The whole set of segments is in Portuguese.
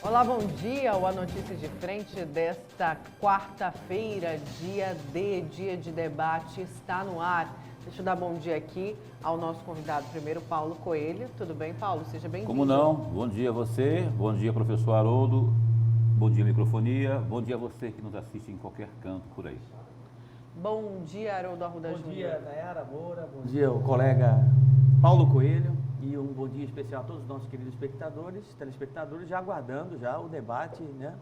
Olá, bom dia. O A Notícia de Frente desta quarta-feira, dia D, dia de debate, está no ar. Deixa eu dar bom dia aqui ao nosso convidado primeiro, Paulo Coelho. Tudo bem, Paulo? Seja bem-vindo. Como não? Bom dia a você, bom dia professor Haroldo, bom dia microfonia, bom dia a você que nos assiste em qualquer canto por aí. Bom dia, Haroldo Arruda Júnior. Bom dia, Nayara Moura. Bom dia, o colega Paulo Coelho. E um bom dia especial a todos os nossos queridos espectadores, telespectadores, já aguardando já o debate, né,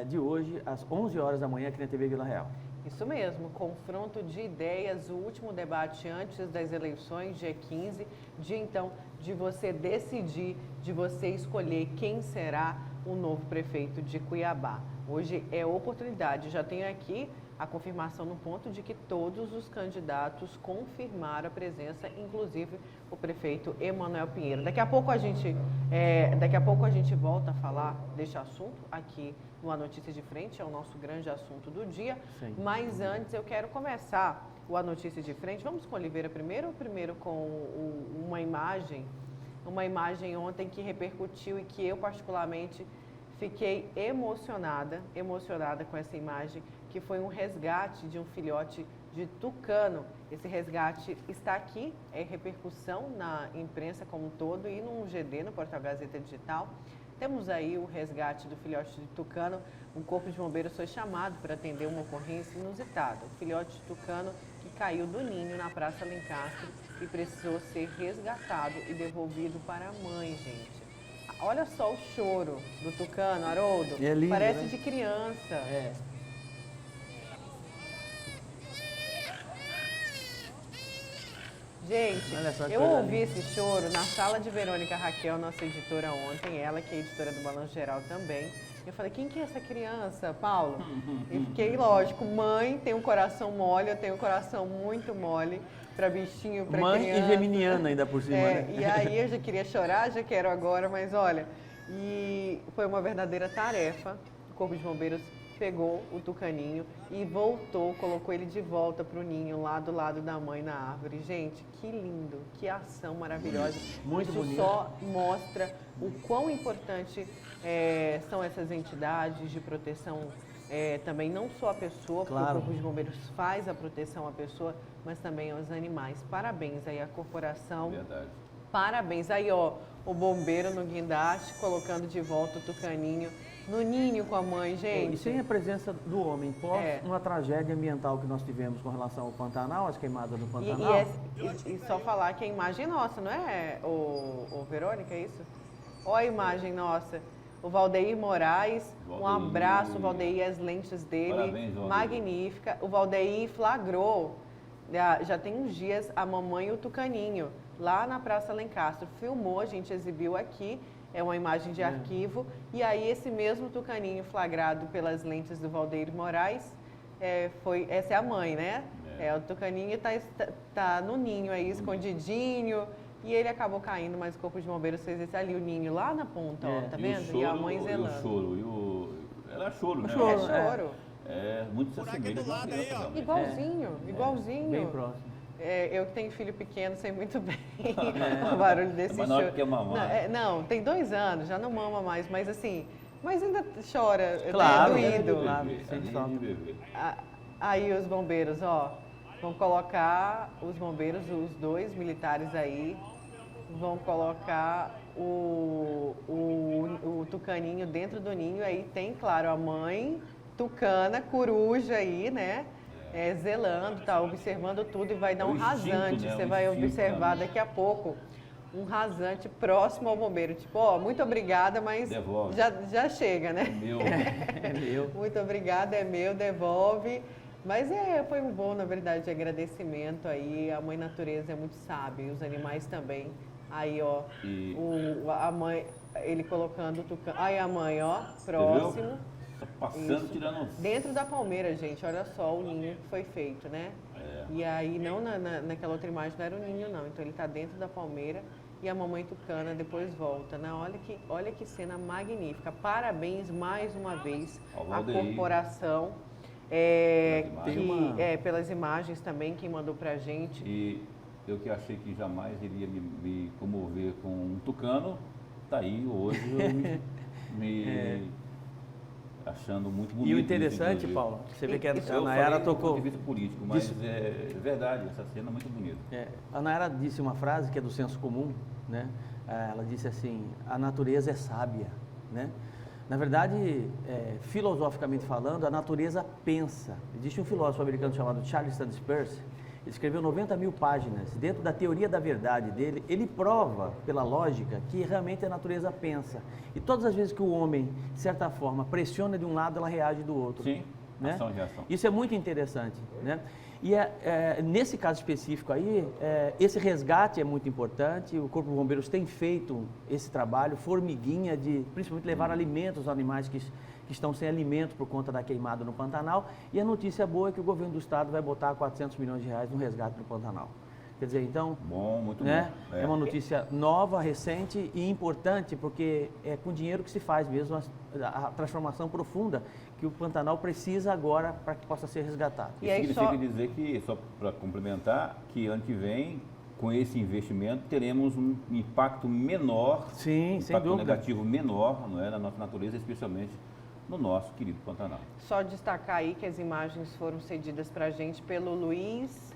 de hoje, às 11 horas da manhã, aqui na TV Vila Real. Isso mesmo, confronto de ideias, o último debate antes das eleições, dia 15, dia então de você decidir, de você escolher quem será o novo prefeito de Cuiabá. Hoje é oportunidade, já tenho aqui a confirmação no ponto de que todos os candidatos confirmaram a presença, inclusive o prefeito Emanuel Pinheiro. Daqui a pouco a gente volta a falar deste assunto aqui no A Notícia de Frente, é o nosso grande assunto do dia. Sim. Mas antes eu quero começar o A Notícia de Frente. Vamos com Oliveira primeiro com uma imagem ontem que repercutiu e que eu particularmente fiquei emocionada com essa imagem, que foi um resgate de um filhote de tucano. Esse resgate está aqui, é repercussão na imprensa como um todo e no GD, no Portal Gazeta Digital. Temos aí o resgate do filhote de tucano. O Corpo de Bombeiros foi chamado para atender uma ocorrência inusitada. O filhote de tucano que caiu do ninho na Praça Lencastre e precisou ser resgatado e devolvido para a mãe, gente. Olha só o choro do tucano, Haroldo. É lindo, parece, né? De criança. É. Gente, eu ouvi esse choro na sala de Verônica Raquel, nossa editora ontem, ela que é editora do Balanço Geral também. Eu falei, quem que é essa criança, Paulo? E fiquei, lógico, mãe tem um coração mole, eu tenho um coração muito mole para bichinho, para criança. Mãe e geminiana ainda por cima, né? E aí eu já queria chorar, já quero agora, mas olha, e foi uma verdadeira tarefa. O Corpo de Bombeiros pegou o tucaninho e voltou, colocou ele de volta para o ninho, lá do lado da mãe na árvore. Gente, que lindo, que ação maravilhosa. Muito bonito. Isso só mostra o quão importante são essas entidades de proteção, também não só a pessoa, porque o Corpo de Bombeiros faz a proteção à pessoa, mas também aos animais. Parabéns aí à corporação. Verdade. Parabéns. Aí, ó, o bombeiro no guindaste, colocando de volta o tucaninho no ninho com a mãe, gente. E sem a presença do homem, pós uma tragédia ambiental que nós tivemos com relação ao Pantanal, as queimadas do Pantanal. E só falar que a imagem é nossa, não é, o Verônica, é isso? Olha a imagem nossa. O Valdeir Moraes, um abraço, Valdeir, e as lentes dele, parabéns, magnífica. O Valdeir flagrou, já tem uns dias, a mamãe e o tucaninho, lá na Praça Lencastre. Filmou, a gente exibiu aqui, é uma imagem de arquivo. E aí esse mesmo tucaninho flagrado pelas lentes do Valdeir Moraes, essa é a mãe, né? O tucaninho tá no ninho aí, escondidinho. E ele acabou caindo, mas o Corpo de Bombeiros fez esse ali, o ninho lá na ponta, ó, tá vendo? Choro, e a mãe zelando. O choro, era choro, né? Choro. Muito se assemelha com a criança, realmente. Igualzinho. Bem próximo. Eu que tenho filho pequeno, sei muito bem o barulho desse choro. Mas na hora que quer mamar. Não, tem 2 anos, já não mama mais, mas assim, mas ainda chora, Claro, né, doído. Aí os bombeiros, ó, vão colocar os bombeiros, os 2 militares aí, vão colocar o tucaninho dentro do ninho. Aí tem, claro, a mãe tucana, coruja aí, né? Zelando, tá observando tudo e vai dar um rasante. Né? Você vai observar daqui a pouco um rasante próximo ao bombeiro. Tipo, ó, muito obrigada, mas já chega, né? É meu. Muito obrigada, é meu, devolve. Mas foi um bom, na verdade, de agradecimento aí. A mãe natureza é muito sábia, os animais também. Aí, ó, a mãe, ele colocando o tucano. Aí a mãe, ó, próximo. Tá passando, tirando... Dentro da palmeira, gente, olha só o ninho que foi feito, né? E aí, não naquela outra imagem, não era o ninho, não. Então, ele tá dentro da palmeira e a mamãe tucana depois volta, né? Olha que cena magnífica. Parabéns mais uma vez à corporação. Pelas imagens também, quem mandou pra gente. E eu que achei que jamais iria me comover com um tucano, tá aí hoje. achando muito bonito. E o interessante, inclusive. Paulo, você vê que a Eu Nayara falei do tocou... ponto de vista político, mas é verdade, essa cena é muito bonita. A Nayara disse uma frase que é do senso comum, né? Ela disse assim, a natureza é sábia, né? Na verdade, filosoficamente falando, a natureza pensa. Existe um filósofo americano chamado Charles Sanders Peirce, ele escreveu 90 mil páginas. Dentro da teoria da verdade dele, ele prova, pela lógica, que realmente a natureza pensa. E todas as vezes que o homem, de certa forma, pressiona de um lado, ela reage do outro. Sim, né? ação e reação. Isso é muito interessante, né? E nesse caso específico aí, esse resgate é muito importante. O Corpo de Bombeiros tem feito esse trabalho, formiguinha, de principalmente levar alimentos aos animais que estão sem alimento por conta da queimada no Pantanal. E a notícia boa é que o governo do estado vai botar 400 milhões de reais no resgate no Pantanal. Quer dizer, então, bom, muito né, bom. é uma notícia nova, recente e importante, porque é com dinheiro que se faz mesmo a transformação profunda que o Pantanal precisa agora para que possa ser resgatado. E aí significa dizer que, só para complementar, que ano que vem, com esse investimento, teremos um impacto menor, impacto negativo menor, não é, na nossa natureza, especialmente no nosso querido Pantanal. Só destacar aí que as imagens foram cedidas para a gente pelo Luiz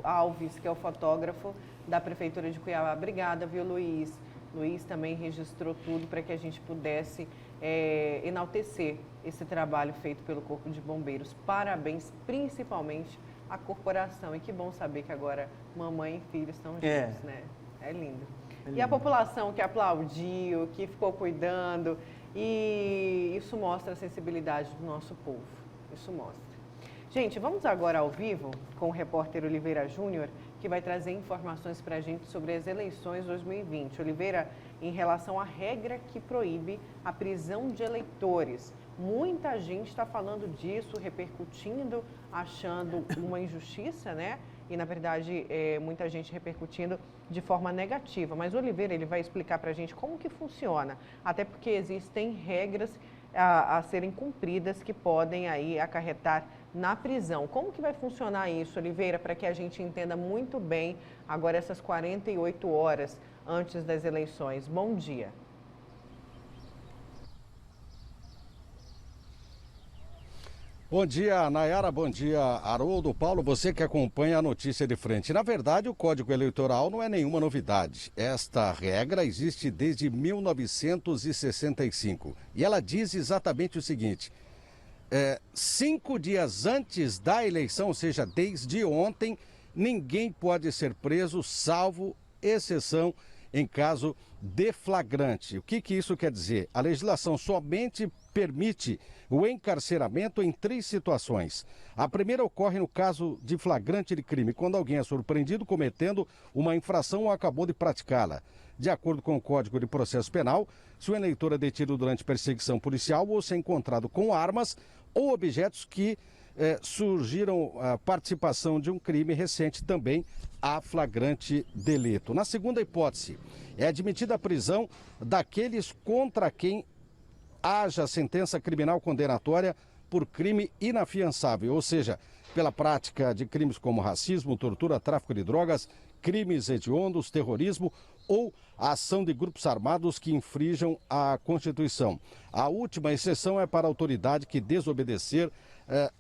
Alves, que é o fotógrafo da Prefeitura de Cuiabá. Obrigada, viu, Luiz? Luiz também registrou tudo para que a gente pudesse enaltecer esse trabalho feito pelo Corpo de Bombeiros. Parabéns, principalmente à corporação. E que bom saber que agora mamãe e filho estão juntos, né? É lindo. E a população que aplaudiu, que ficou cuidando, e isso mostra a sensibilidade do nosso povo. Isso mostra. Gente, vamos agora ao vivo com o repórter Oliveira Júnior, que vai trazer informações para a gente sobre as eleições 2020. Oliveira, em relação à regra que proíbe a prisão de eleitores. Muita gente está falando disso, repercutindo, achando uma injustiça, né? E, na verdade, muita gente repercutindo de forma negativa. Mas o Oliveira, ele vai explicar para a gente como que funciona, até porque existem regras a serem cumpridas que podem aí acarretar na prisão. Como que vai funcionar isso, Oliveira, para que a gente entenda muito bem agora essas 48 horas antes das eleições? Bom dia. Bom dia, Nayara, bom dia, Haroldo, Paulo, você que acompanha a notícia de frente. Na verdade, o Código Eleitoral não é nenhuma novidade. Esta regra existe desde 1965 e ela diz exatamente o seguinte: 5 dias antes da eleição, ou seja, desde ontem, ninguém pode ser preso, salvo exceção em caso de flagrante. O que isso quer dizer? A legislação somente permite o encarceramento em 3 situações. A primeira ocorre no caso de flagrante de crime, quando alguém é surpreendido cometendo uma infração ou acabou de praticá-la. De acordo com o Código de Processo Penal, se o eleitor é detido durante perseguição policial ou se é encontrado com armas ou objetos que surgiram a participação de um crime recente, também há flagrante delito. Na segunda hipótese, é admitida a prisão daqueles contra quem haja sentença criminal condenatória por crime inafiançável, ou seja, pela prática de crimes como racismo, tortura, tráfico de drogas, crimes hediondos, terrorismo ou a ação de grupos armados que infrijam a Constituição. A última exceção é para a autoridade que desobedecer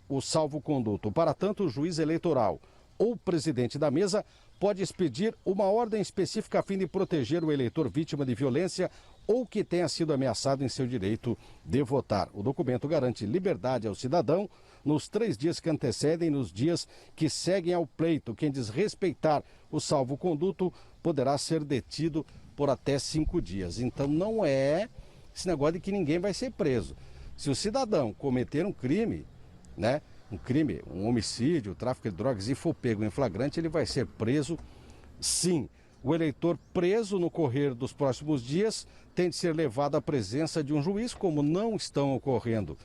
o salvo-conduto. Para tanto, o juiz eleitoral ou o presidente da mesa pode expedir uma ordem específica a fim de proteger o eleitor vítima de violência ou que tenha sido ameaçado em seu direito de votar. O documento garante liberdade ao cidadão nos 3 dias que antecedem e nos dias que seguem ao pleito. Quem desrespeitar o salvo-conduto poderá ser detido por até 5 dias. Então não é esse negócio de que ninguém vai ser preso. Se o cidadão cometer um crime, né? Um homicídio, tráfico de drogas e for pego em flagrante, ele vai ser preso, sim. O eleitor preso no correr dos próximos dias tem de ser levado à presença de um juiz, como não estão ocorrendo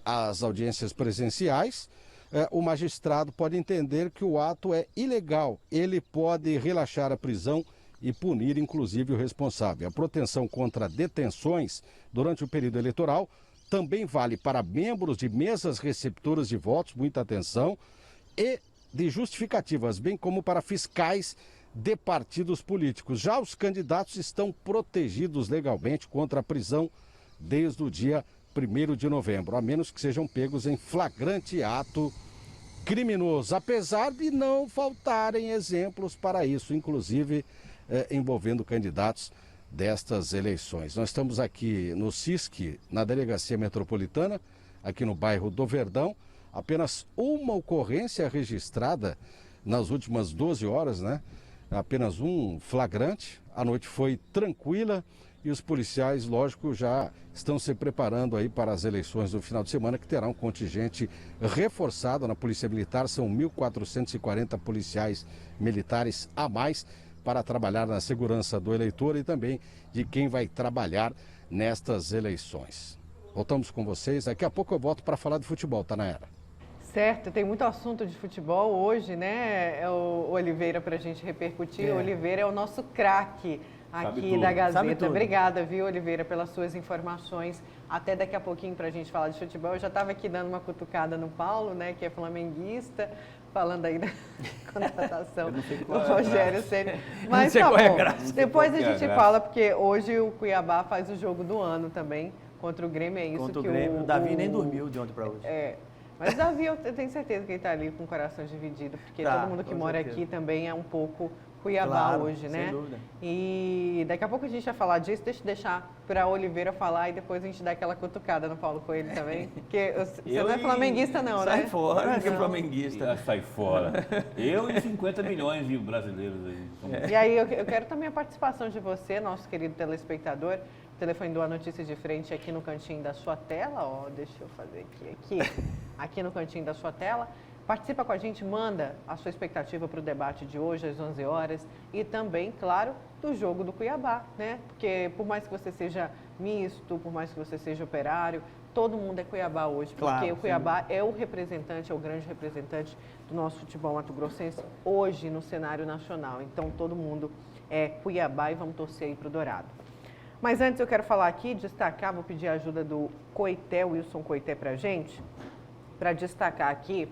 as audiências presenciais. O magistrado pode entender que o ato é ilegal, ele pode relaxar a prisão e punir, inclusive, o responsável. A proteção contra detenções durante o período eleitoral também vale para membros de mesas receptoras de votos, muita atenção, e de justificativas, bem como para fiscais de partidos políticos. Já os candidatos estão protegidos legalmente contra a prisão desde o dia 1º de novembro, a menos que sejam pegos em flagrante ato criminoso, apesar de não faltarem exemplos para isso, inclusive envolvendo candidatos destas eleições. Nós estamos aqui no CISC, na Delegacia Metropolitana, aqui no bairro do Verdão, apenas uma ocorrência registrada nas últimas 12 horas, né? Apenas um flagrante, a noite foi tranquila e os policiais, lógico, já estão se preparando aí para as eleições do final de semana, que terá um contingente reforçado na Polícia Militar, são 1.440 policiais militares a mais para trabalhar na segurança do eleitor e também de quem vai trabalhar nestas eleições. Voltamos com vocês, daqui a pouco eu volto para falar de futebol, tá, Nayara? Certo, tem muito assunto de futebol hoje, né, é o Oliveira, para a gente repercutir. O Oliveira é o nosso craque aqui da Gazeta. Obrigada, viu, Oliveira, pelas suas informações. Até daqui a pouquinho para a gente falar de futebol. Eu já estava aqui dando uma cutucada no Paulo, né, que é flamenguista, falando aí da contratação do Rogério Ceni. Mas tá bom, depois a gente fala, porque hoje o Cuiabá faz o jogo do ano também contra o Grêmio, é isso contra que o Grêmio, o Davi nem dormiu de ontem para hoje. Mas Davi, eu tenho certeza que ele está ali com o coração dividido, porque todo mundo que mora aqui também é um pouco Cuiabá hoje, né? Sem dúvida. E daqui a pouco a gente vai falar disso, deixa eu deixar para a Oliveira falar e depois a gente dá aquela cutucada no Paulo Coelho também, porque você não é flamenguista não, né? Sai fora, que é flamenguista. Sai fora. Eu e 50 milhões de brasileiros aí. E aí eu quero também a participação de você, nosso querido telespectador. O telefone do A Notícia de Frente aqui no cantinho da sua tela, ó, deixa eu fazer aqui no cantinho da sua tela. Participa com a gente, manda a sua expectativa para o debate de hoje às 11 horas e também, claro, do jogo do Cuiabá, né? Porque por mais que você seja misto, por mais que você seja operário, todo mundo é Cuiabá hoje, porque o Cuiabá é o representante, é o grande representante do nosso futebol mato-grossense hoje no cenário nacional. Então todo mundo é Cuiabá e vamos torcer aí para o Dourado. Mas antes eu quero falar aqui, destacar, vou pedir a ajuda do Coité, Wilson Coité, para a gente, para destacar aqui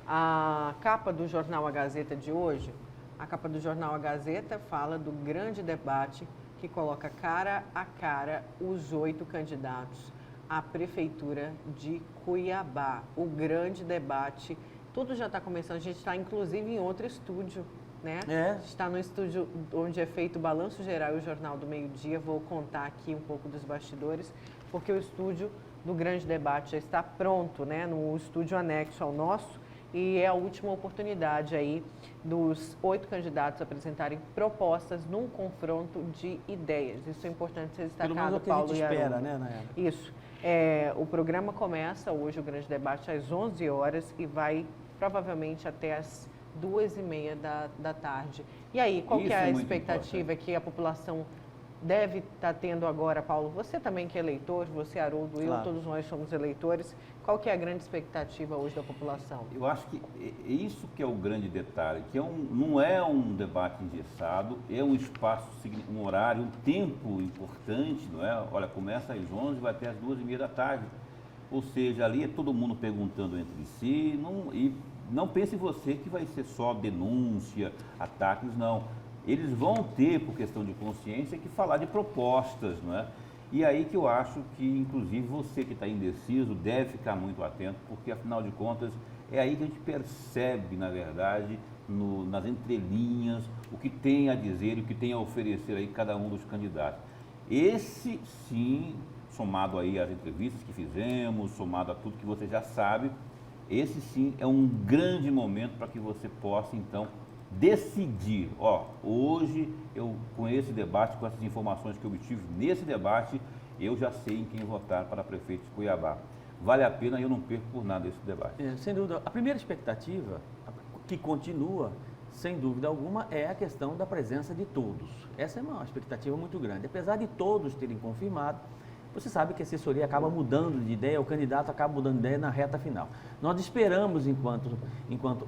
a capa do Jornal A Gazeta de hoje. A capa do Jornal A Gazeta fala do grande debate que coloca cara a cara os 8 candidatos à Prefeitura de Cuiabá. O grande debate, tudo já está começando, a gente está inclusive em outro estúdio, né? A gente está no estúdio onde é feito o Balanço Geral e o Jornal do Meio-Dia. Vou contar aqui um pouco dos bastidores, porque o estúdio do grande debate já está pronto, né? No estúdio anexo ao nosso. E é a última oportunidade aí dos 8 candidatos apresentarem propostas num confronto de ideias. Isso é importante ser destacado, Paulo e Haroldo. Espera, né, Nayara? Isso. O programa começa hoje, o grande debate, às 11 horas e vai provavelmente até às 2h30 da tarde. E aí, qual que é a expectativa que a população deve estar tendo agora, Paulo? Você também que é eleitor, você, Haroldo, eu, todos nós somos eleitores. Qual que é a grande expectativa hoje da população? Eu acho que é isso que é o grande detalhe, que não é um debate engessado, é um espaço, um horário, um tempo importante, não é? Olha, começa às 11 e vai até às 2h30 da tarde. Ou seja, ali é todo mundo perguntando entre si, e não pense você que vai ser só denúncia, ataques, não. Eles vão ter, por questão de consciência, que falar de propostas, não é? E aí que eu acho que, inclusive, você que está indeciso deve ficar muito atento, porque, afinal de contas, é aí que a gente percebe, na verdade, nas entrelinhas, o que tem a dizer e o que tem a oferecer aí cada um dos candidatos. Esse, sim, somado aí às entrevistas que fizemos, somado a tudo que você já sabe, esse, sim, é um grande momento para que você possa, então, decidir, hoje eu com esse debate, com essas informações que eu obtive nesse debate, eu já sei em quem votar para prefeito de Cuiabá. Vale a pena e eu não perco por nada esse debate. Sem dúvida. A primeira expectativa, que continua, sem dúvida alguma, é a questão da presença de todos. Essa é uma expectativa muito grande. Apesar de todos terem confirmado, você sabe que a assessoria acaba mudando de ideia, o candidato acaba mudando de ideia na reta final. Nós esperamos, enquanto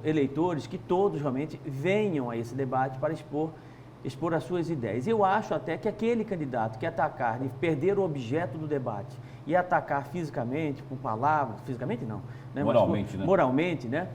eleitores, que todos realmente venham a esse debate para expor as suas ideias. Eu acho até que aquele candidato que atacar, de perder o objeto do debate e atacar fisicamente, com palavras, fisicamente não, né? Moralmente, né? Moralmente, né?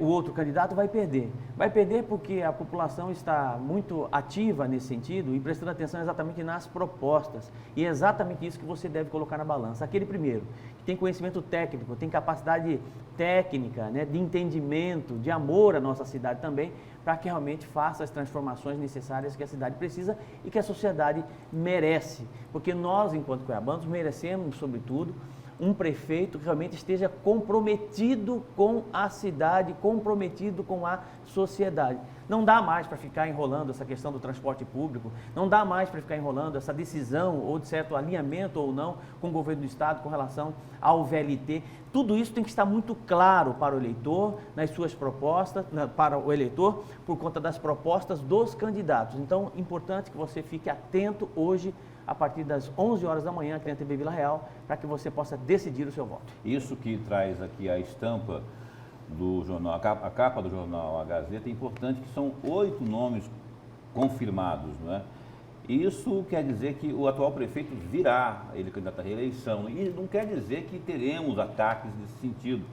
o outro candidato, vai perder. Vai perder porque a população está muito ativa nesse sentido e prestando atenção exatamente nas propostas. E é exatamente isso que você deve colocar na balança. Aquele primeiro, que tem conhecimento técnico, tem capacidade técnica, né, de entendimento, de amor à nossa cidade também, para que realmente faça as transformações necessárias que a cidade precisa e que a sociedade merece. Porque nós, enquanto cuiabanos, merecemos, sobretudo, um prefeito que realmente esteja comprometido com a cidade, comprometido com a sociedade. Não dá mais para ficar enrolando essa questão do transporte público, não dá mais para ficar enrolando essa decisão ou de certo alinhamento ou não com o governo do estado com relação ao VLT. Tudo isso tem que estar muito claro para o eleitor, nas suas propostas, para o eleitor, por conta das propostas dos candidatos. Então, importante que você fique atento hoje, a partir das 11 horas da manhã, aqui na TV Vila Real, para que você possa decidir o seu voto. Isso que traz aqui a estampa do jornal, a capa do jornal A Gazeta, é importante que são 8 nomes confirmados, não é? Isso quer dizer que o atual prefeito virá ele candidato à reeleição, e não quer dizer que teremos ataques nesse sentido.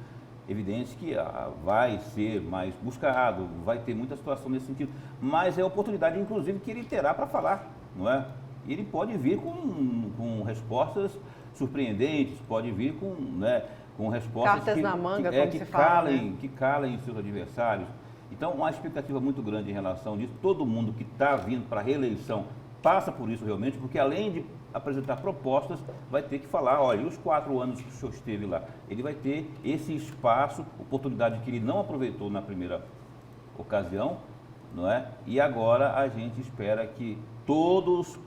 Evidente que vai ser mais buscado, vai ter muita situação nesse sentido, mas é a oportunidade, inclusive, que ele terá para falar, não é? Ele pode vir com respostas surpreendentes, pode vir com, né, com respostas cartas na manga, como se fala, que calem seus adversários. Então, uma expectativa muito grande em relação disso. Todo mundo que está vindo para a reeleição passa por isso realmente, porque além de apresentar propostas, vai ter que falar, olha, e os 4 anos que o senhor esteve lá? Ele vai ter esse espaço, oportunidade que ele não aproveitou na primeira ocasião, não é? E agora a gente espera que todos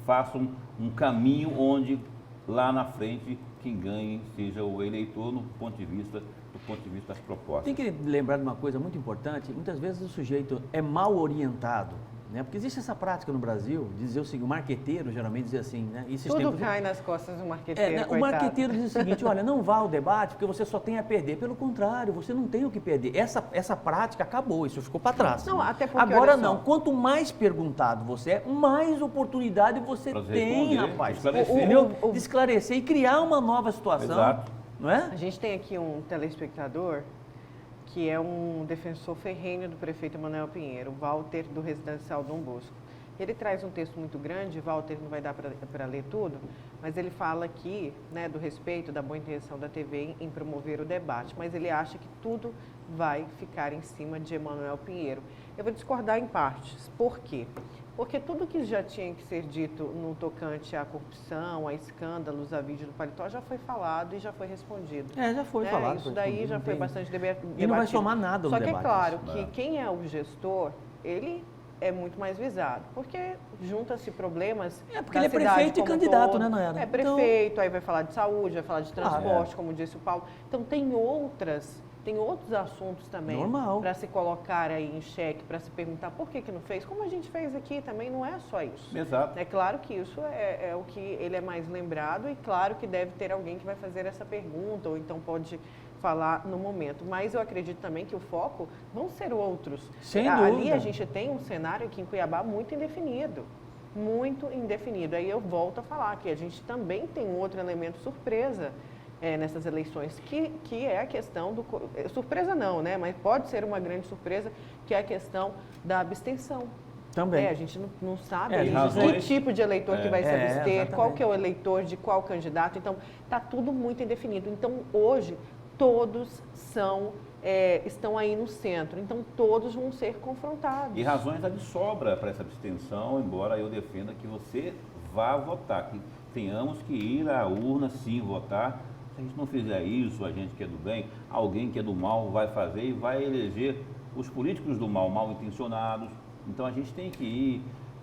façam um caminho onde lá na frente quem ganhe seja o eleitor do ponto de vista das propostas. Tem que lembrar de uma coisa muito importante, muitas vezes o sujeito é mal orientado, né? Porque existe essa prática no Brasil, dizer o seguinte, o marqueteiro geralmente diz assim, né? Tudo cai nas costas do marqueteiro, né? O marqueteiro diz o seguinte, olha, não vá ao debate porque você só tem a perder. Pelo contrário, você não tem o que perder. Essa prática acabou, isso ficou para trás. Não, até porque, agora não, quanto mais perguntado você é, mais oportunidade você tem, rapaz. De esclarecer e criar uma nova situação. Exato. Não é? A gente tem aqui um telespectador que é um defensor ferrenho do prefeito Emanuel Pinheiro, Walter, do Residencial Dom Bosco. Ele traz um texto muito grande, Walter não vai dar para ler tudo, mas ele fala aqui, né, do respeito, da boa intenção da TV em promover o debate, mas ele acha que tudo vai ficar em cima de Emanuel Pinheiro. Eu vou discordar em partes. Por quê? Porque tudo que já tinha que ser dito no tocante à corrupção, a escândalos, a vídeo do paletó, já foi falado e já foi respondido. Já foi falado. Isso daí já foi bastante debatido. E não vai somar nada no debate. Só que é claro que quem é o gestor, ele é muito mais visado, porque junta-se problemas porque ele é prefeito e candidato, né, Noera? É prefeito, aí vai falar de saúde, vai falar de transporte, como disse o Paulo. Então tem outros assuntos também para se colocar aí em xeque, para se perguntar por que não fez, como a gente fez aqui também, não é só isso. Exato. É claro que isso é o que ele é mais lembrado e claro que deve ter alguém que vai fazer essa pergunta ou então pode falar no momento, mas eu acredito também que o foco vão ser outros. Sem dúvida. Ali a gente tem um cenário aqui em Cuiabá muito indefinido. Aí eu volto a falar que a gente também tem um outro elemento surpresa nessas eleições, que é a questão do... Surpresa não, né? Mas pode ser uma grande surpresa, que é a questão da abstenção. Também. A gente não sabe que tipo de eleitor que vai se abster, exatamente. qual que é o eleitor de qual candidato. Então, está tudo muito indefinido. Então, hoje, todos estão aí no centro. Então, todos vão ser confrontados. E razões há de sobra para essa abstenção, embora eu defenda que você vá votar, que tenhamos que ir à urna, sim, votar. Se a gente não fizer isso, a gente que é do bem, alguém que é do mal vai fazer e vai eleger os políticos do mal, mal intencionados. Então, a gente tem que ir.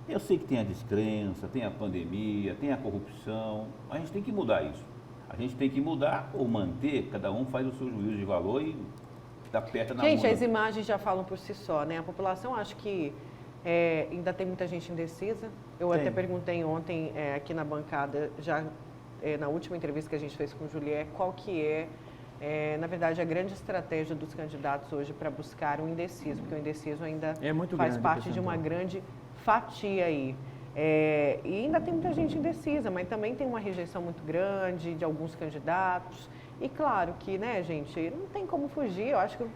Eu sei que tem a descrença, tem a pandemia, tem a corrupção, mas a gente tem que mudar isso. A gente tem que mudar ou manter, cada um faz o seu juízo de valor e aperta na urna. Gente, as imagens já falam por si só, né? A população, acho que ainda tem muita gente indecisa. Eu até perguntei ontem aqui na bancada, já na última entrevista que a gente fez com o Juliette, qual que na verdade, a grande estratégia dos candidatos hoje para buscar um indeciso, porque o indeciso ainda faz parte de uma grande fatia aí. E ainda tem muita gente indecisa, mas também tem uma rejeição muito grande de alguns candidatos. E claro que, né, gente, não tem como fugir, eu acho que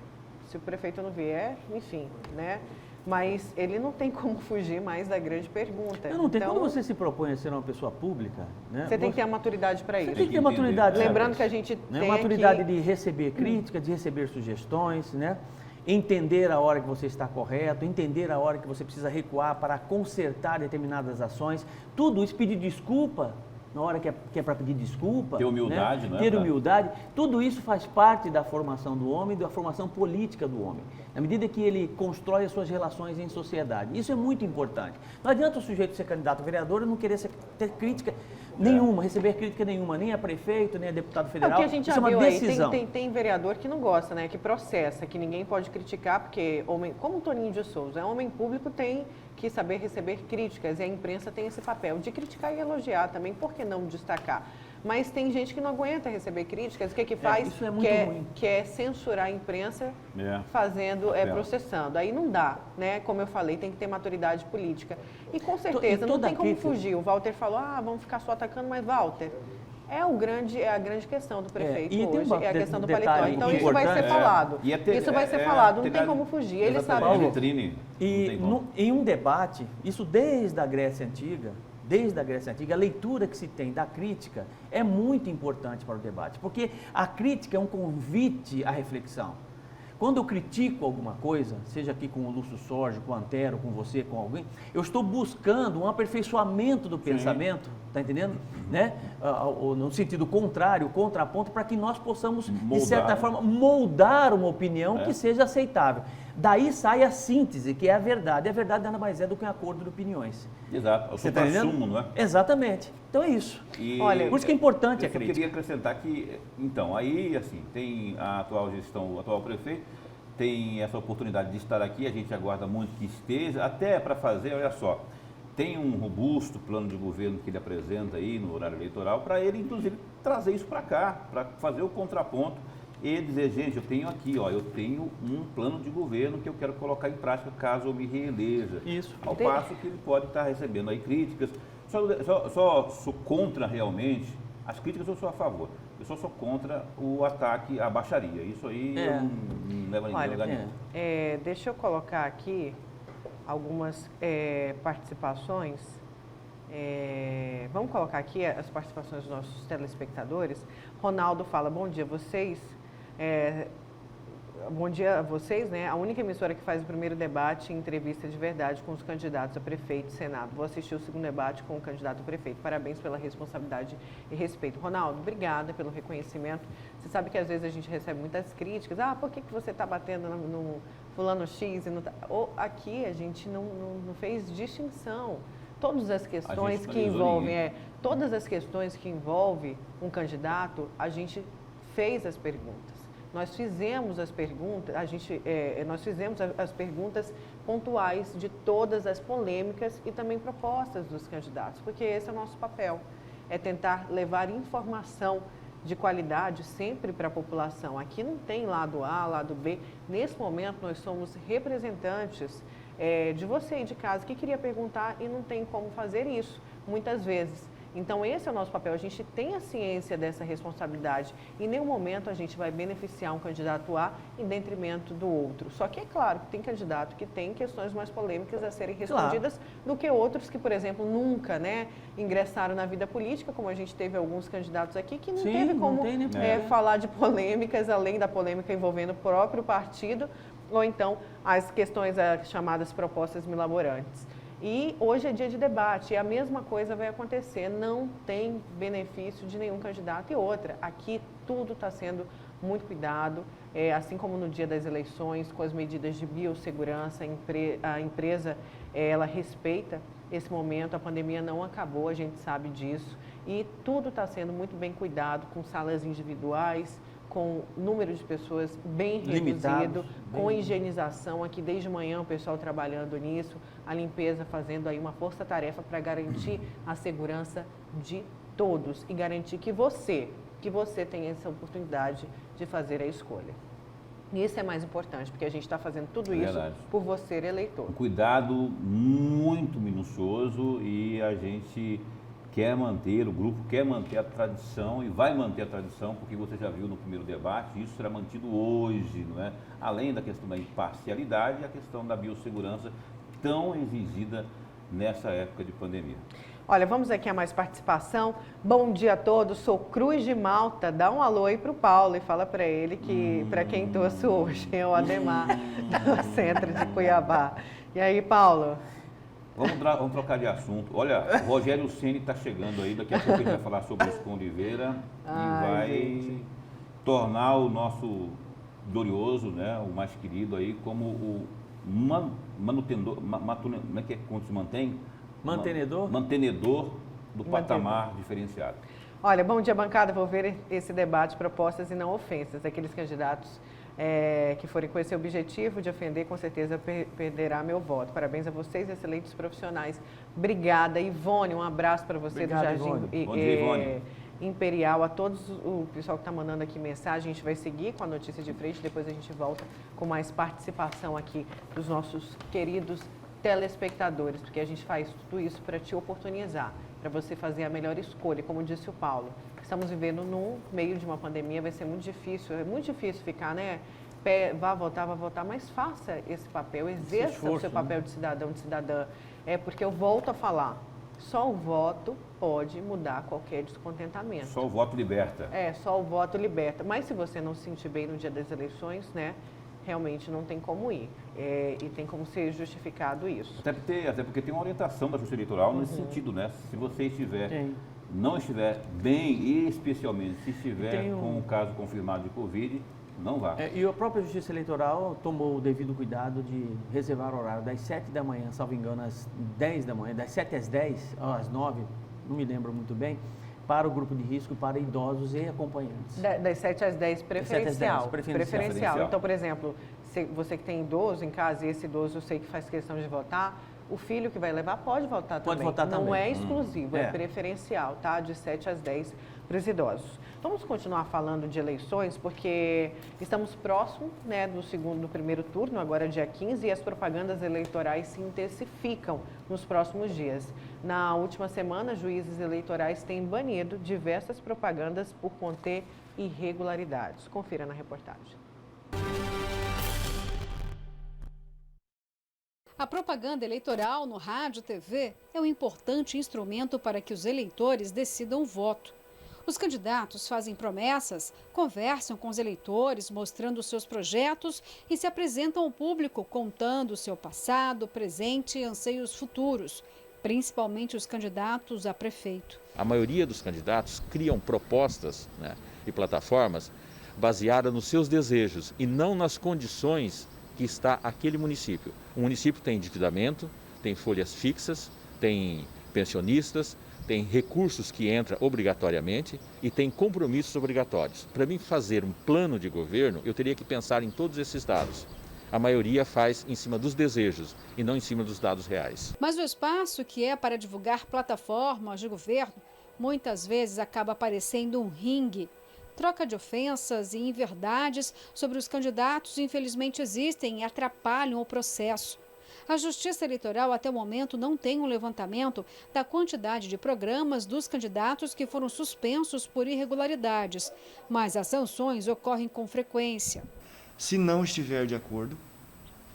se o prefeito não vier, enfim, né? Mas ele não tem como fugir mais da grande pergunta. Não tem. Então, Quando você se propõe a ser uma pessoa pública, né? você tem que ter a maturidade para isso. Você tem que ter maturidade. Lembrando que a gente tem maturidade de receber críticas, de receber sugestões, né? Entender a hora que você está correto, entender a hora que você precisa recuar para consertar determinadas ações. Tudo isso, pedir desculpa na hora que é para pedir desculpa. Ter humildade, né? Ter humildade. Tudo isso faz parte da formação do homem, da formação política do homem. Na medida que ele constrói as suas relações em sociedade. Isso é muito importante. Não adianta o sujeito ser candidato a vereador e não querer ter crítica nenhuma, receber crítica nenhuma, nem a prefeito, nem a deputado federal. É o que a gente já Isso é uma viu decisão. aí, tem vereador que não gosta, né? Que processa, que ninguém pode criticar, porque homem, como o Toninho de Souza, homem público tem que saber receber críticas e a imprensa tem esse papel de criticar e elogiar também, por que não destacar? Mas tem gente que não aguenta receber críticas, o que faz? Isso é muito ruim. Quer censurar a imprensa fazendo, processando. Aí não dá, né? Como eu falei, tem que ter maturidade política. E com certeza, não tem como fugir. O Walter falou, vamos ficar só atacando, mas Walter, é a grande questão do prefeito hoje, é a questão do paletó. Então isso vai ser falado. Isso vai ser falado, não tem como fugir. Ele sabe vitrine. E em um debate, isso desde a Grécia Antiga, a leitura que se tem da crítica é muito importante para o debate, porque a crítica é um convite à reflexão. Quando eu critico alguma coisa, seja aqui com o Lúcio Sorge, com o Antero, com você, com alguém, eu estou buscando um aperfeiçoamento do pensamento, tá entendendo? Né? No sentido contrário, contraponto, para que nós possamos, de certa forma, moldar uma opinião que seja aceitável. Daí sai a síntese, que é a verdade. A verdade nada mais é do que um acordo de opiniões. Exato, Você tá assumo, não é? Exatamente. Então é isso. Olha, por isso que é importante a crítica. Eu queria acrescentar que, então, aí, assim, tem a atual gestão, o atual prefeito, tem essa oportunidade de estar aqui, a gente aguarda muito que esteja, até para fazer, olha só, tem um robusto plano de governo que ele apresenta aí no horário eleitoral, para ele, inclusive, trazer isso para cá, para fazer o contraponto e dizer, gente, eu tenho aqui, eu tenho um plano de governo que eu quero colocar em prática caso eu me reeleja. Isso. Ao passo que ele pode estar recebendo aí críticas. Só sou contra realmente, as críticas eu sou a favor. Eu só sou contra o ataque à baixaria. Isso aí eu não leva ninguém a lugar nenhum. Deixa eu colocar aqui algumas participações. Vamos colocar aqui as participações dos nossos telespectadores. Ronaldo fala, bom dia a vocês. Bom dia a vocês, né? A única emissora que faz o primeiro debate e entrevista de verdade com os candidatos a prefeito e Senado. Vou assistir o segundo debate com o candidato a prefeito. Parabéns pela responsabilidade e respeito. Ronaldo, obrigada pelo reconhecimento. Você sabe que às vezes a gente recebe muitas críticas. Por que você está batendo no fulano X? E não tá... Aqui a gente não fez distinção. Todas as questões que envolvem, todas as questões que envolvem um candidato, a gente fez as perguntas. Nós fizemos as perguntas, as perguntas pontuais de todas as polêmicas e também propostas dos candidatos, porque esse é o nosso papel, é tentar levar informação de qualidade sempre para a população. Aqui não tem lado A, lado B. Nesse momento, nós somos representantes de você aí de casa que queria perguntar e não tem como fazer isso, muitas vezes. Então, esse é o nosso papel. A gente tem a ciência dessa responsabilidade. Em nenhum momento a gente vai beneficiar um candidato A em detrimento do outro. Só que é claro que tem candidato que tem questões mais polêmicas a serem respondidas do que outros que, por exemplo, nunca ingressaram na vida política, como a gente teve alguns candidatos aqui, que não teve como falar de polêmicas, além da polêmica envolvendo o próprio partido, ou então as questões chamadas propostas milaborantes. E hoje é dia de debate e a mesma coisa vai acontecer, não tem benefício de nenhum candidato. E outra, aqui tudo está sendo muito cuidado, assim como no dia das eleições, com as medidas de biossegurança, a empresa ela respeita esse momento, a pandemia não acabou, a gente sabe disso, e tudo está sendo muito bem cuidado, com salas individuais, com número de pessoas bem reduzido, com higienização. Aqui desde manhã o pessoal trabalhando nisso, a limpeza fazendo aí uma força-tarefa para garantir a segurança de todos e garantir que você tenha essa oportunidade de fazer a escolha. Isso é mais importante, porque a gente está fazendo tudo isso por você, eleitor. Um cuidado muito minucioso e a gente o grupo quer manter a tradição e vai manter a tradição, porque você já viu no primeiro debate, isso será mantido hoje, não é? Além da questão da imparcialidade, a questão da biossegurança tão exigida nessa época de pandemia. Olha, vamos aqui a mais participação. Bom dia a todos, sou Cruz de Malta. Dá um alô aí pro Paulo e fala para ele que para quem torço hoje é o Ademar, do centro de Cuiabá. E aí, Paulo? Vamos trocar de assunto. Olha, o Rogério Ceni está chegando aí, daqui a pouco a gente vai falar sobre o Escon Oliveira e vai tornar o nosso glorioso, né, o mais querido aí, como o manutenedor, como é que quando se mantém? Mantenedor? Mantenedor do patamar diferenciado. Olha, bom dia, bancada. Vou ver esse debate, propostas e não ofensas. Aqueles candidatos que forem com esse objetivo de ofender, com certeza perderá meu voto. Parabéns a vocês, excelentes profissionais. Obrigada, Ivone. Um abraço para você. Obrigado, do Jardim Bom dia, Ivone. Imperial. A todos o pessoal que está mandando aqui mensagem, a gente vai seguir com a notícia de frente, depois a gente volta com mais participação aqui dos nossos queridos telespectadores, porque a gente faz tudo isso para te oportunizar, para você fazer a melhor escolha, como disse o Paulo. Estamos vivendo no meio de uma pandemia, vai ser muito difícil, é muito difícil ficar, né? Vá votar, mas faça esse papel, exerça o seu papel de cidadão, de cidadã. É porque eu volto a falar, só o voto pode mudar qualquer descontentamento. Só o voto liberta. Só o voto liberta. Mas se você não se sentir bem no dia das eleições, né? Realmente não tem como ir. E tem como ser justificado isso. Até porque tem uma orientação da Justiça Eleitoral nesse sentido, né? Se você não estiver bem, e especialmente se estiver com um caso confirmado de Covid, não vá. E a própria Justiça Eleitoral tomou o devido cuidado de reservar o horário das 7 da manhã, salvo engano, às 10 da manhã, das 7 às 10, ou às 9, não me lembro muito bem, para o grupo de risco, para idosos e acompanhantes. Das 7 às 10, preferencial. Preferencial. Então, por exemplo, você que tem idoso em casa, e esse idoso eu sei que faz questão de votar, o filho que vai levar pode votar também. Pode votar também. Não é exclusivo, é preferencial, tá? De 7 às 10 para os idosos. Vamos continuar falando de eleições, porque estamos próximos, né, do primeiro turno, agora dia 15, e as propagandas eleitorais se intensificam nos próximos dias. Na última semana, juízes eleitorais têm banido diversas propagandas por conter irregularidades. Confira na reportagem. A propaganda eleitoral no rádio e TV é um importante instrumento para que os eleitores decidam o voto. Os candidatos fazem promessas, conversam com os eleitores, mostrando seus projetos e se apresentam ao público contando o seu passado, presente e anseios futuros, principalmente os candidatos a prefeito. A maioria dos candidatos criam propostas, né, e plataformas baseadas nos seus desejos e não nas condições que está aquele município. O município tem endividamento, tem folhas fixas, tem pensionistas, tem recursos que entram obrigatoriamente e tem compromissos obrigatórios. Para mim fazer um plano de governo, eu teria que pensar em todos esses dados. A maioria faz em cima dos desejos e não em cima dos dados reais. Mas o espaço que é para divulgar plataformas de governo, muitas vezes acaba parecendo um ringue. Troca de ofensas e inverdades sobre os candidatos, infelizmente, existem e atrapalham o processo. A Justiça Eleitoral, até o momento, não tem um levantamento da quantidade de programas dos candidatos que foram suspensos por irregularidades, mas as sanções ocorrem com frequência. Se não estiver de acordo,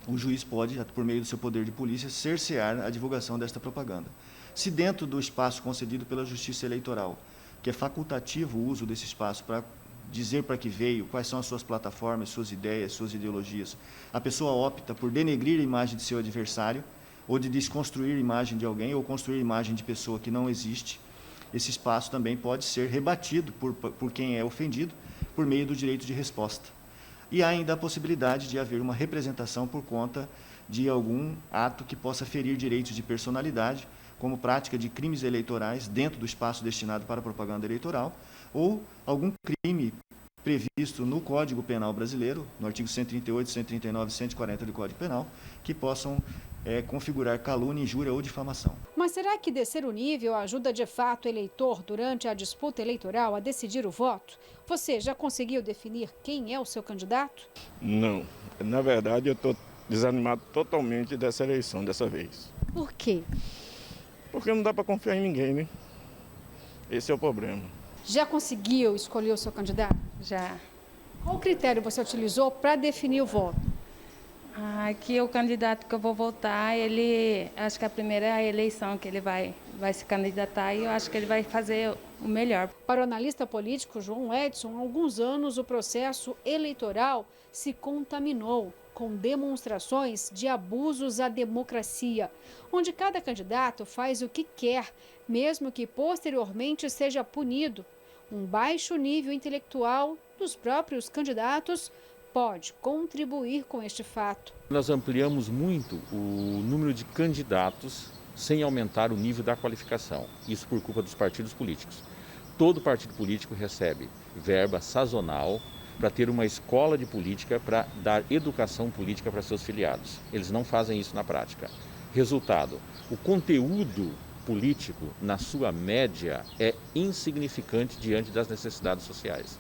o juiz pode, por meio do seu poder de polícia, cercear a divulgação desta propaganda. Se dentro do espaço concedido pela Justiça Eleitoral, que é facultativo o uso desse espaço para dizer para que veio, quais são as suas plataformas, suas ideias, suas ideologias, a pessoa opta por denegrir a imagem de seu adversário, ou de desconstruir a imagem de alguém, ou construir a imagem de pessoa que não existe, esse espaço também pode ser rebatido por quem é ofendido, por meio do direito de resposta. E há ainda a possibilidade de haver uma representação por conta de algum ato que possa ferir direitos de personalidade, como prática de crimes eleitorais dentro do espaço destinado para a propaganda eleitoral, ou algum crime previsto no Código Penal brasileiro, no artigo 138, 139 e 140 do Código Penal, que possam configurar calúnia, injúria ou difamação. Mas será que descer o nível ajuda de fato o eleitor durante a disputa eleitoral a decidir o voto? Você já conseguiu definir quem é o seu candidato? Não. Na verdade, eu estou desanimado totalmente dessa eleição dessa vez. Por quê? Porque não dá para confiar em ninguém, né? Esse é o problema. Já conseguiu escolher o seu candidato? Já. Qual critério você utilizou para definir o voto? Aqui o candidato que eu vou votar, acho que a primeira eleição que ele vai se candidatar e eu acho que ele vai fazer o melhor. Para o analista político João Edson, há alguns anos o processo eleitoral se contaminou com demonstrações de abusos à democracia, onde cada candidato faz o que quer, mesmo que posteriormente seja punido. Um baixo nível intelectual dos próprios candidatos pode contribuir com este fato. Nós ampliamos muito o número de candidatos sem aumentar o nível da qualificação. Isso por culpa dos partidos políticos. Todo partido político recebe verba sazonal para ter uma escola de política para dar educação política para seus filiados. Eles não fazem isso na prática. Resultado, o conteúdo político, na sua média, é insignificante diante das necessidades sociais.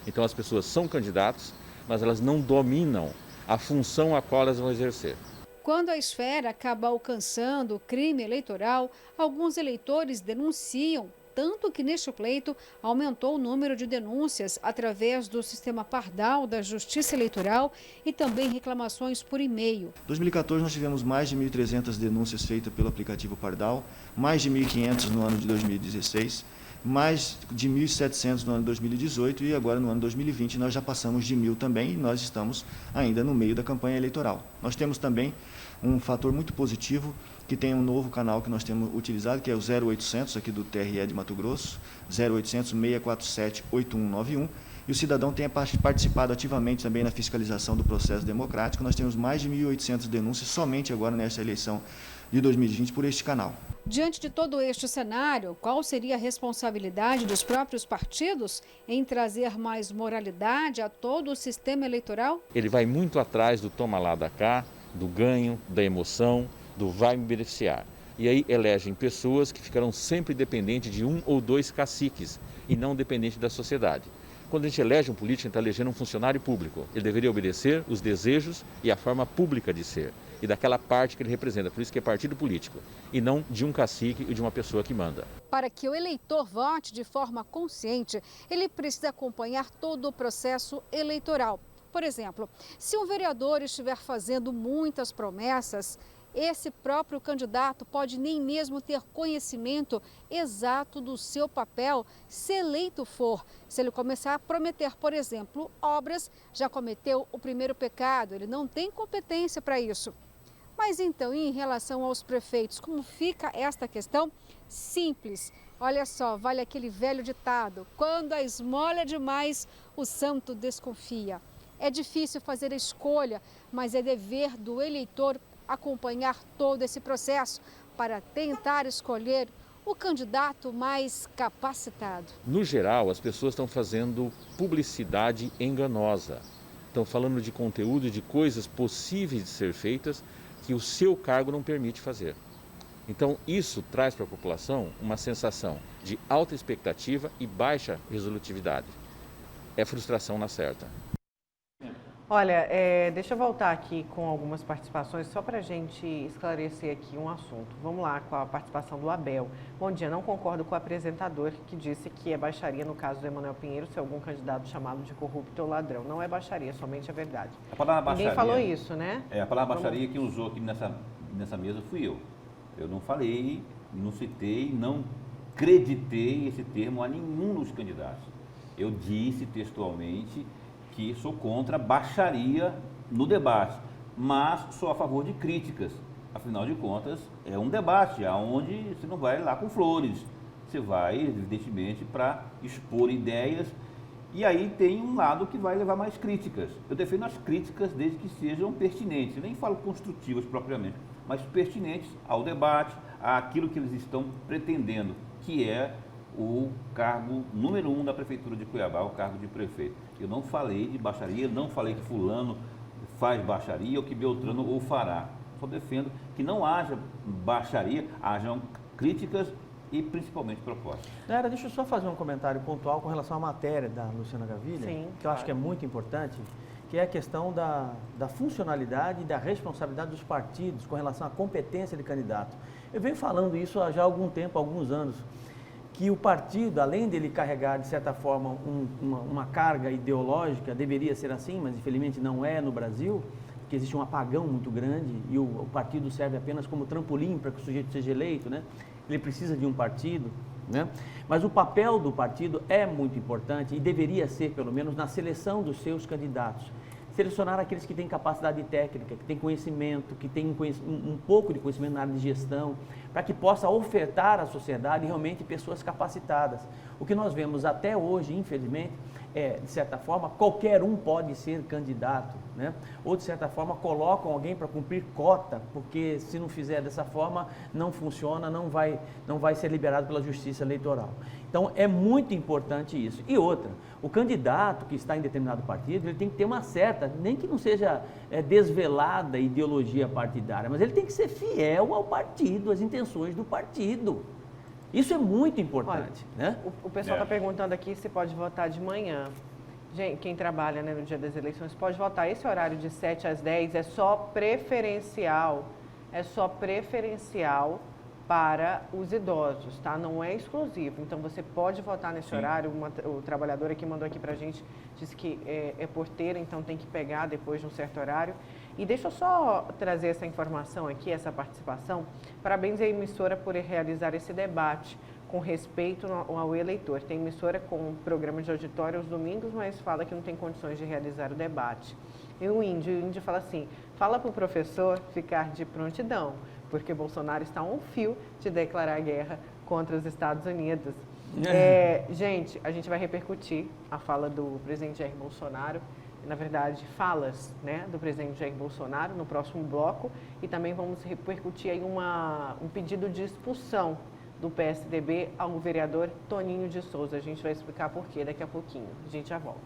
Então as pessoas são candidatos, mas elas não dominam a função a qual elas vão exercer. Quando a esfera acaba alcançando o crime eleitoral, alguns eleitores denunciam, tanto que neste pleito aumentou o número de denúncias através do sistema Pardal da Justiça Eleitoral e também reclamações por e-mail. Em 2014 nós tivemos mais de 1.300 denúncias feitas pelo aplicativo Pardal, mais de 1.500 no ano de 2016, mais de 1.700 no ano de 2018 e agora no ano de 2020 nós já passamos de 1.000 também e nós estamos ainda no meio da campanha eleitoral. Nós temos também um fator muito positivo, que tem um novo canal que nós temos utilizado, que é o 0800 aqui do TRE de Mato Grosso, 0800 647 8191, e o cidadão tem participado ativamente também na fiscalização do processo democrático. Nós temos mais de 1.800 denúncias somente agora nesta eleição de 2020 por este canal. Diante de todo este cenário, qual seria a responsabilidade dos próprios partidos em trazer mais moralidade a todo o sistema eleitoral? Ele vai muito atrás do toma lá da cá, do ganho, da emoção, do vai me beneficiar. E aí elegem pessoas que ficarão sempre dependentes de um ou dois caciques e não dependentes da sociedade. Quando a gente elege um político, a gente está elegendo um funcionário público. Ele deveria obedecer os desejos e a forma pública de ser e daquela parte que ele representa. Por isso que é partido político e não de um cacique e de uma pessoa que manda. Para que o eleitor vote de forma consciente, ele precisa acompanhar todo o processo eleitoral. Por exemplo, se um vereador estiver fazendo muitas promessas, esse próprio candidato pode nem mesmo ter conhecimento exato do seu papel, se eleito for. Se ele começar a prometer, por exemplo, obras, já cometeu o primeiro pecado, ele não tem competência para isso. Mas então, em relação aos prefeitos, como fica esta questão? Simples. Olha só, vale aquele velho ditado: quando a esmola é demais, o santo desconfia. É difícil fazer a escolha, mas é dever do eleitor acompanhar todo esse processo para tentar escolher o candidato mais capacitado. No geral, as pessoas estão fazendo publicidade enganosa. Estão falando de conteúdo, de coisas possíveis de ser feitas que o seu cargo não permite fazer. Então, isso traz para a população uma sensação de alta expectativa e baixa resolutividade. É frustração na certa. Olha, deixa eu voltar aqui com algumas participações, só para a gente esclarecer aqui um assunto. Vamos lá com a participação do Abel. Bom dia, não concordo com o apresentador que disse que é baixaria, no caso do Emanuel Pinheiro, se algum candidato chamado de corrupto ou ladrão. Não é baixaria, somente a verdade. A palavra baixaria, ninguém falou isso, né? A palavra baixaria que usou aqui nessa mesa fui eu. Eu não falei, não citei, não creditei esse termo a nenhum dos candidatos. Eu disse textualmente que sou contra a baixaria no debate, mas sou a favor de críticas. Afinal de contas, é um debate onde você não vai lá com flores, você vai, evidentemente, para expor ideias, e aí tem um lado que vai levar mais críticas. Eu defendo as críticas desde que sejam pertinentes, eu nem falo construtivas propriamente, mas pertinentes ao debate, àquilo que eles estão pretendendo, que é o cargo número 1 da Prefeitura de Cuiabá, o cargo de prefeito. Eu não falei de baixaria, não falei que fulano faz baixaria ou que Beltrano ou fará. Só defendo que não haja baixaria, hajam críticas e principalmente propostas. Nera, deixa eu só fazer um comentário pontual com relação à matéria da Luciana Gavilha, que eu acho que é muito importante, que é a questão da funcionalidade e da responsabilidade dos partidos com relação à competência de candidato. Eu venho falando isso há já algum tempo, há alguns anos. que o partido, além dele carregar, de certa forma, uma carga ideológica, deveria ser assim, mas infelizmente não é no Brasil, porque existe um apagão muito grande e o partido serve apenas como trampolim para que o sujeito seja eleito, né? Ele precisa de um partido, né? Mas o papel do partido é muito importante e deveria ser, pelo menos, na seleção dos seus candidatos. Selecionar aqueles que têm capacidade técnica, que têm conhecimento, que têm um pouco de conhecimento na área de gestão, para que possa ofertar à sociedade realmente pessoas capacitadas. O que nós vemos até hoje, infelizmente, de certa forma, qualquer um pode ser candidato, né? Ou, de certa forma, colocam alguém para cumprir cota, porque se não fizer dessa forma, não funciona, não vai ser liberado pela Justiça Eleitoral. Então, é muito importante isso. E outra, o candidato que está em determinado partido, ele tem que ter uma certa, nem que não seja desvelada ideologia partidária, mas ele tem que ser fiel ao partido, às intenções do partido. Isso é muito importante. Olha, né? O pessoal está perguntando aqui se pode votar de manhã. Gente, quem trabalha, né, no dia das eleições pode votar. Esse horário de 7 às 10 é só preferencial. É só preferencial para os idosos, tá? Não é exclusivo. Então, você pode votar nesse horário. O trabalhador aqui mandou aqui pra gente, disse que é porteira, então tem que pegar depois de um certo horário. E deixa eu só trazer essa informação aqui, essa participação. Parabéns à emissora por realizar esse debate com respeito ao eleitor. Tem emissora com programa de auditório aos domingos, mas fala que não tem condições de realizar o debate. E o índio fala assim, fala para o professor ficar de prontidão, porque Bolsonaro está a um fio de declarar guerra contra os Estados Unidos. Gente, a gente vai repercutir a fala do presidente Jair Bolsonaro, na verdade, falas, né, do presidente Jair Bolsonaro no próximo bloco, e também vamos repercutir aí um pedido de expulsão do PSDB ao vereador Toninho de Souza. A gente vai explicar por quê daqui a pouquinho. A gente já volta.